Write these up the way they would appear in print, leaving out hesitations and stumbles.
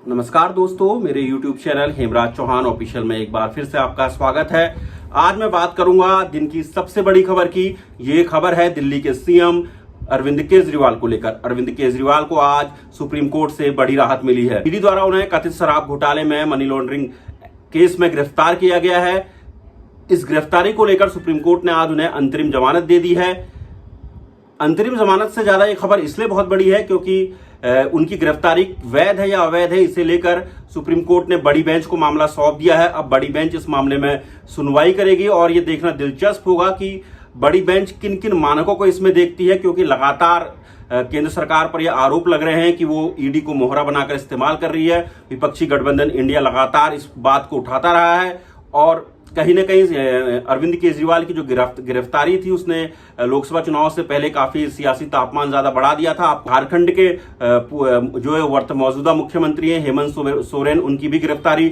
नमस्कार दोस्तों, मेरे YouTube channel Hemraj Chauhan official में एक बार फिर से आपका स्वागत है। आज मैं बात करूंगा दिन की सबसे बड़ी खबर की। ये खबर है दिल्ली के सीएम अरविंद केजरीवाल को लेकर। अरविंद केजरीवाल को आज सुप्रीम कोर्ट से बड़ी राहत मिली है। ईडी द्वारा उन्हें कथित शराब घोटाले में मनी लॉन्ड्रिंग केस में गिरफ्तार किया गया है। इस गिरफ्तारी को लेकर सुप्रीम कोर्ट ने आज उन्हें अंतरिम जमानत दे दी है। अंतरिम जमानत से ज्यादा ये खबर इसलिए बहुत बड़ी है क्योंकि उनकी गिरफ्तारी वैध है या अवैध है, इसे लेकर सुप्रीम कोर्ट ने बड़ी बेंच को मामला सौंप दिया है। अब बड़ी बेंच इस मामले में सुनवाई करेगी और ये देखना दिलचस्प होगा कि बड़ी बेंच किन किन मानकों को इसमें देखती है, क्योंकि लगातार केंद्र सरकार पर यह आरोप लग रहे हैं कि वो ईडी को मोहरा बनाकर इस्तेमाल कर रही है। विपक्षी गठबंधन इंडिया लगातार इस बात को उठाता रहा है और कहीं न कहीं अरविंद केजरीवाल की जो गिरफ्तारी थी उसने लोकसभा चुनाव से पहले काफी सियासी तापमान ज्यादा बढ़ा दिया था। आप झारखंड के जो मौजूदा मुख्यमंत्री हैं हेमंत सोरेन, उनकी भी गिरफ्तारी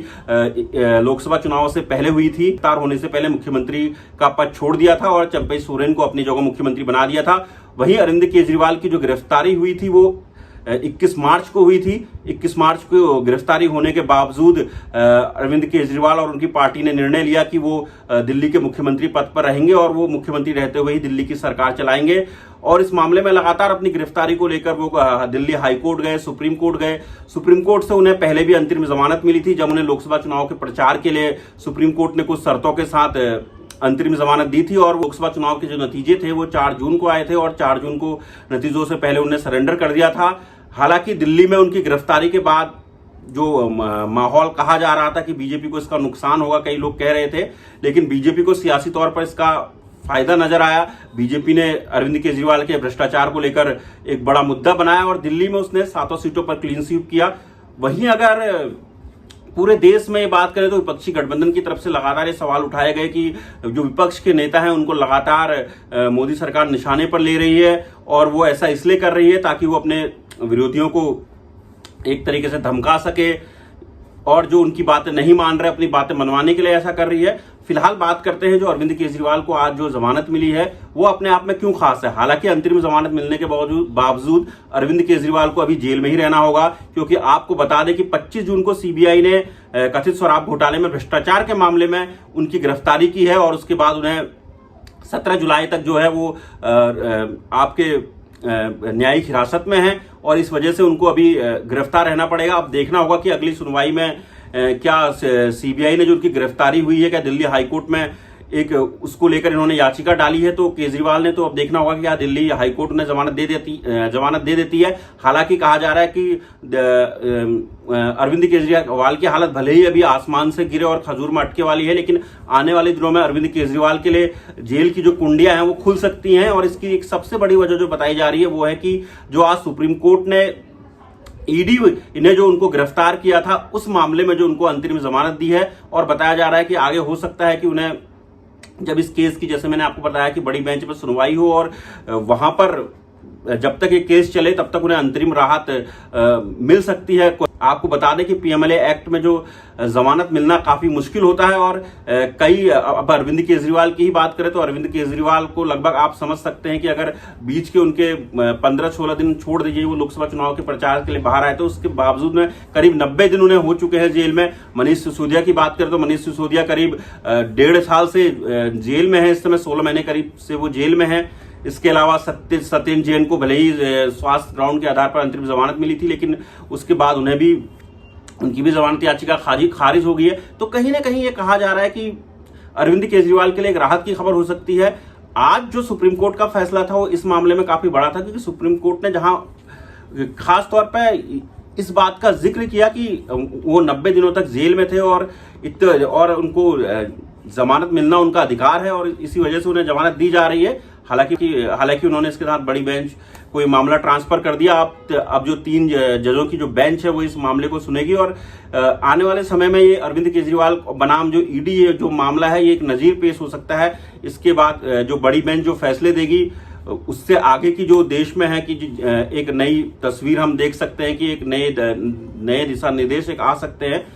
लोकसभा चुनाव से पहले हुई थी। गिरफ्तार होने से पहले मुख्यमंत्री का पद छोड़ दिया था और चंपई सोरेन को अपनी जगह मुख्यमंत्री बना दिया था। वहीं अरविंद केजरीवाल की जो गिरफ्तारी हुई थी वो 21 मार्च को हुई थी। 21 मार्च को गिरफ्तारी होने के बावजूद अरविंद केजरीवाल और उनकी पार्टी ने निर्णय लिया कि वो दिल्ली के मुख्यमंत्री पद पर रहेंगे और वो मुख्यमंत्री रहते हुए ही दिल्ली की सरकार चलाएंगे। और इस मामले में लगातार अपनी गिरफ्तारी को लेकर वो दिल्ली हाई कोर्ट गए, सुप्रीम कोर्ट गए। सुप्रीम कोर्ट से उन्हें पहले भी अंतरिम जमानत मिली थी जब उन्हें लोकसभा चुनाव के प्रचार के लिए सुप्रीम कोर्ट ने कुछ शर्तों के साथ अंतरिम जमानत दी थी। और लोकसभा चुनाव के जो नतीजे थे वो 4 जून को आए थे और 4 जून को नतीजों से पहले उन्हें सरेंडर कर दिया था। हालांकि दिल्ली में उनकी गिरफ्तारी के बाद जो माहौल कहा जा रहा था कि बीजेपी को इसका नुकसान होगा, कई लोग कह रहे थे, लेकिन बीजेपी को सियासी तौर पर इसका फायदा नजर आया। बीजेपी ने अरविंद केजरीवाल के भ्रष्टाचार को लेकर एक बड़ा मुद्दा बनाया और दिल्ली में उसने 7 सीटों पर क्लीन स्वीप किया। वहीं अगर पूरे देश में ये बात करें तो विपक्षी गठबंधन की तरफ से लगातार ये सवाल उठाए गए कि जो विपक्ष के नेता हैं उनको लगातार मोदी सरकार निशाने पर ले रही है और वो ऐसा इसलिए कर रही है ताकि वो अपने विरोधियों को एक तरीके से धमका सके और जो उनकी बातें नहीं मान रहे अपनी बातें मनवाने के लिए ऐसा कर रही है। फिलहाल बात करते हैं जो अरविंद केजरीवाल को आज जो जमानत मिली है वो अपने आप में क्यों खास है। हालांकि अंतरिम जमानत मिलने के बावजूद अरविंद केजरीवाल को अभी जेल में ही रहना होगा, क्योंकि आपको बता दें कि 25 जून को सीबीआई ने कथित शराब घोटाले में भ्रष्टाचार के मामले में उनकी गिरफ्तारी की है और उसके बाद उन्हें 17 जुलाई तक जो है वो आपके न्यायिक हिरासत में है और इस वजह से उनको अभी गिरफ्तार रहना पड़ेगा। अब देखना होगा कि अगली सुनवाई में क्या सीबीआई ने जो उनकी गिरफ्तारी हुई है, क्या दिल्ली हाईकोर्ट में एक उसको लेकर इन्होंने याचिका डाली है तो केजरीवाल ने, तो अब देखना होगा कि क्या दिल्ली हाईकोर्ट उन्हें जमानत दे देती है। हालांकि कहा जा रहा है कि अरविंद केजरीवाल की हालत भले ही अभी आसमान से गिरे और खजूर में अटके वाली है, लेकिन आने वाले दिनों में अरविंद केजरीवाल के लिए जेल की जो कुंडियां हैं वो खुल सकती हैं। और इसकी एक सबसे बड़ी वजह जो बताई जा रही है वो है कि जो आज सुप्रीम कोर्ट ने ईडी इन्हें जो उनको गिरफ्तार किया था उस मामले में जो उनको अंतरिम जमानत दी है और बताया जा रहा है कि आगे हो सकता है कि उन्हें जब इस केस की, जैसे मैंने आपको बताया कि बड़ी बेंच पर सुनवाई हो और वहां पर जब तक ये केस चले तब तक उन्हें अंतरिम राहत मिल सकती है। आपको बता दें कि पीएमएलए एक्ट में जो जमानत मिलना काफी मुश्किल होता है और कई, अब अरविंद केजरीवाल की ही बात करें तो अरविंद केजरीवाल को लगभग आप समझ सकते हैं कि अगर बीच के उनके 15-16 दिन छोड़ दीजिए, वो लोकसभा चुनाव के प्रचार के लिए बाहर आए तो उसके बावजूद में करीब 90 दिन उन्हें हो चुके हैं जेल में। मनीष सिसोदिया की बात करें तो मनीष सिसोदिया करीब 1.5 साल से जेल में है, इस समय 16 महीने करीब से वो जेल में है। इसके अलावा सत्येंद्र जैन को भले ही स्वास्थ्य ग्राउंड के आधार पर अंतरिम जमानत मिली थी, लेकिन उसके बाद उन्हें भी उनकी भी जमानत याचिका खारिज हो गई है। तो कहीं ना कहीं ये कहा जा रहा है कि अरविंद केजरीवाल के लिए एक राहत की खबर हो सकती है। आज जो सुप्रीम कोर्ट का फैसला था वो इस मामले में काफी बड़ा था, क्योंकि सुप्रीम कोर्ट ने जहां खास तौर पर इस बात का जिक्र किया कि वो 90 दिनों तक जेल में थे और उनको जमानत मिलना उनका अधिकार है और इसी वजह से उन्हें जमानत दी जा रही है। हालांकि उन्होंने इसके साथ बड़ी बेंच को ये मामला ट्रांसफर कर दिया। अब जो 3 जजों की जो बेंच है वो इस मामले को सुनेगी और आने वाले समय में ये अरविंद केजरीवाल बनाम जो ईडी जो मामला है ये एक नजीर पेश हो सकता है। इसके बाद जो बड़ी बेंच जो फैसले देगी उससे आगे की जो देश में है कि एक नई तस्वीर हम देख सकते हैं कि एक नए दिशा निर्देश आ सकते हैं।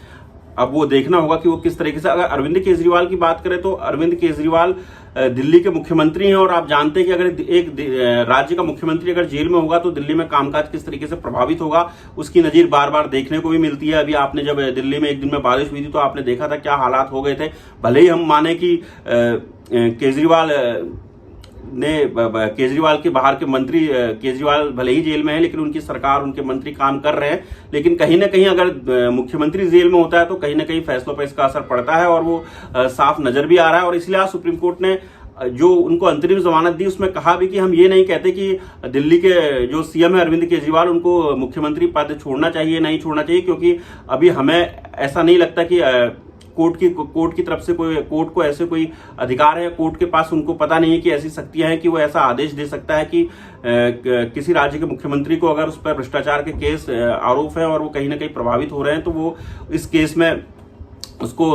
अब वो देखना होगा कि वो किस तरीके से, अगर अरविंद केजरीवाल की बात करें तो अरविंद केजरीवाल दिल्ली के मुख्यमंत्री हैं और आप जानते हैं कि अगर एक राज्य का मुख्यमंत्री अगर जेल में होगा तो दिल्ली में कामकाज किस तरीके से प्रभावित होगा, उसकी नजीर बार बार देखने को भी मिलती है। अभी आपने जब दिल्ली में एक दिन में बारिश हुई थी तो आपने देखा था क्या हालात हो गए थे। भले ही हम माने कि केजरीवाल के बाहर के मंत्री, केजरीवाल भले ही जेल में है लेकिन उनकी सरकार, उनके मंत्री काम कर रहे हैं, लेकिन कहीं ना कहीं अगर मुख्यमंत्री जेल में होता है तो कहीं ना कहीं फैसलों पर इसका असर पड़ता है और वो साफ नजर भी आ रहा है। और इसलिए आज सुप्रीम कोर्ट ने जो उनको अंतरिम जमानत दी उसमें कहा भी कि हम ये नहीं कहते कि दिल्ली के जो सीएम है अरविंद केजरीवाल, उनको मुख्यमंत्री पद छोड़ना चाहिए, नहीं छोड़ना चाहिए, क्योंकि अभी हमें ऐसा नहीं लगता कि कोर्ट की तरफ से कोर्ट को ऐसे कोई अधिकार है, कोर्ट के पास उनको पता नहीं है कि ऐसी शक्तियां हैं कि वो ऐसा आदेश दे सकता है कि किसी राज्य के मुख्यमंत्री को अगर उस पर भ्रष्टाचार के केस आरोप है और वो कहीं ना कहीं प्रभावित हो रहे हैं तो वो इस केस में उसको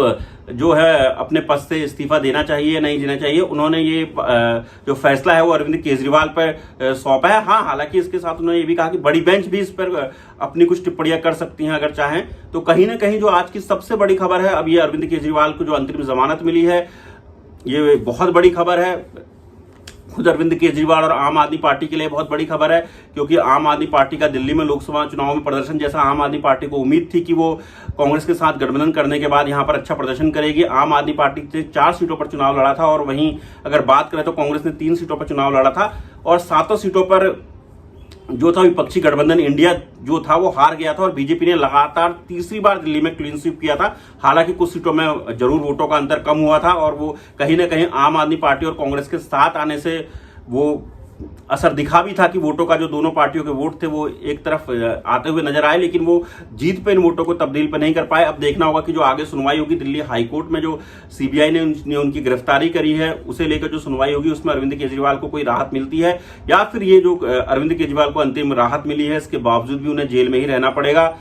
जो है अपने पद से इस्तीफा देना चाहिए, नहीं देना चाहिए। उन्होंने ये जो फैसला है वो अरविंद केजरीवाल पर सौंपा है। हाँ, हालांकि इसके साथ उन्होंने ये भी कहा कि बड़ी बेंच भी इस पर अपनी कुछ टिप्पणियां कर सकती हैं अगर चाहें। तो कहीं ना कहीं जो आज की सबसे बड़ी खबर है, अब ये अरविंद केजरीवाल को जो अंतरिम जमानत मिली है, ये बहुत बड़ी खबर है। खुद अरविंद केजरीवाल और आम आदमी पार्टी के लिए बहुत बड़ी खबर है, क्योंकि आम आदमी पार्टी का दिल्ली में लोकसभा चुनाव में प्रदर्शन, जैसा आम आदमी पार्टी को उम्मीद थी कि वो कांग्रेस के साथ गठबंधन करने के बाद यहां पर अच्छा प्रदर्शन करेगी। आम आदमी पार्टी से 4 सीटों पर चुनाव लड़ा था और वहीं अगर बात करें तो कांग्रेस ने 3 सीटों पर चुनाव लड़ा था और 7 सीटों पर जो था विपक्षी गठबंधन इंडिया जो था वो हार गया था और बीजेपी ने लगातार तीसरी बार दिल्ली में क्लीन स्वीप किया था। हालांकि कुछ सीटों में जरूर वोटों का अंतर कम हुआ था और वो कहीं ना कहीं आम आदमी पार्टी और कांग्रेस के साथ आने से वो असर दिखा भी था कि वोटों का जो दोनों पार्टियों के वोट थे वो एक तरफ आते हुए नजर आए, लेकिन वो जीत पे इन वोटों को तब्दील पे नहीं कर पाए। अब देखना होगा कि जो आगे सुनवाई होगी दिल्ली हाई कोर्ट में, जो सीबीआई ने उनकी गिरफ्तारी करी है उसे लेकर जो सुनवाई होगी उसमें अरविंद केजरीवाल को कोई राहत मिलती है या फिर ये जो अरविंद केजरीवाल को अंतिम राहत मिली है इसके बावजूद भी उन्हें जेल में ही रहना पड़ेगा।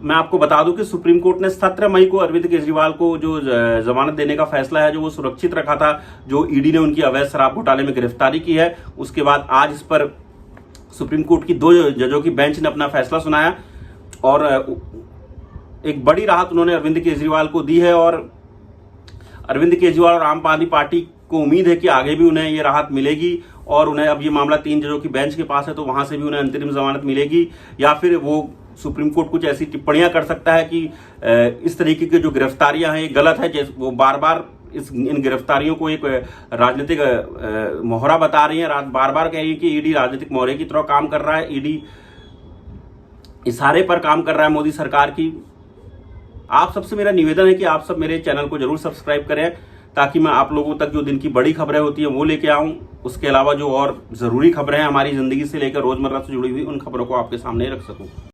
मैं आपको बता दूं कि सुप्रीम कोर्ट ने 17 मई को अरविंद केजरीवाल को जो जमानत देने का फैसला है जो वो सुरक्षित रखा था, जो ईडी ने उनकी अवैध शराब घोटाले में गिरफ्तारी की है। उसके बाद आज इस पर सुप्रीम कोर्ट की 2 जजों की बेंच ने अपना फैसला सुनाया और एक बड़ी राहत उन्होंने अरविंद केजरीवाल को दी है और अरविंद केजरीवाल और आम आदमी पार्टी को उम्मीद है कि आगे भी उन्हें ये राहत मिलेगी और उन्हें अब ये मामला 3 जजों की बेंच के पास है तो वहां से भी उन्हें अंतरिम जमानत मिलेगी या फिर वो सुप्रीम कोर्ट कुछ ऐसी टिप्पणियां कर सकता है कि इस तरीके की जो गिरफ्तारियां हैं ये गलत है। जैसे वो बार बार इन गिरफ्तारियों को एक राजनीतिक मोहरा बता रही है, बार बार कह रही है कि ईडी राजनीतिक मोहरे की तरह काम कर रहा है, ईडी इशारे पर काम कर रहा है मोदी सरकार की। आप सबसे मेरा निवेदन है कि आप सब मेरे चैनल को जरूर सब्सक्राइब करें ताकि मैं आप लोगों तक जो दिन की बड़ी खबरें होती हैं वो लेके आऊं। उसके अलावा जो और जरूरी खबरें हैं हमारी जिंदगी से लेकर रोजमर्रा से जुड़ी हुई उन खबरों को आपके सामने रख सकूं।